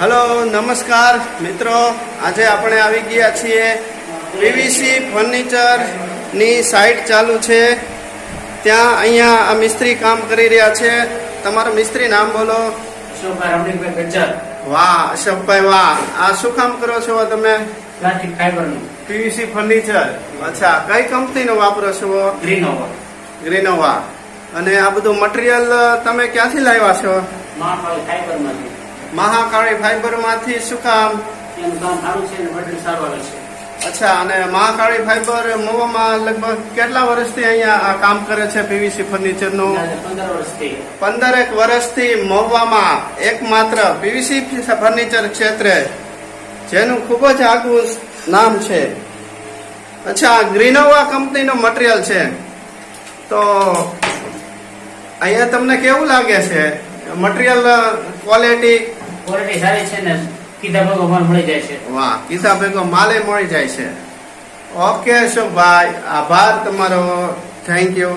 Hello નમસ્કાર મિત્રો, આજે આપણે આવી ગયા છીએ પીવીસી ફર્નિચર ની સાઇટ ચાલુ છે ત્યાં. અહીંયા આ મિસ્ત્રી કામ કરી રહ્યા છે. તમારું મિસ્ત્રી નામ બોલો. વાહ અશોકભાઈ, વાહ. આ શું કામ કરો છો તમે? પ્લાસ્ટિક ફાઈબરનું પીવીસી ફર્નિચર. અચ્છા, કઈ કંપનીનું વાપરો છો? ગ્રીનોવા. અને આ બધું મટીરિયલ તમે ક્યાંથી લાવ્યા છો? મહાકાળી ફાઈબરમાંથી. મહાકાળી ફાઈબર માંથી. શું કામ? એનું કામ સારું છે અને મટીરિયલ સારું આવે છે. અચ્છા, અને મહાકાળી ફાઈબર મોવામાં લગભગ કેટલા વર્ષથી અહીંયા આ કામ કરે છે પીવીસી ફર્નિચર નું? 15 વર્ષથી. 15 વર્ષથી મહુવામાં એકમાત્ર પીવીસી ફર્નિચર ક્ષેત્રે જેનું ખૂબ જ આગવું નામ છે. અચ્છા, ગ્રીનોવા કંપનીનો મટીરિયલ છે. તો અહીંયા તમને કેવું લાગે છે મટીરિયલ? ક્વોલિટી સારી છે ને કીધા ભેગો માલ મળી જાય છે. વાહ, કીધા ભેગો માલે મળી જાય છે. ઓકે અશોકભાઈ, આભાર તમારો. Thank you.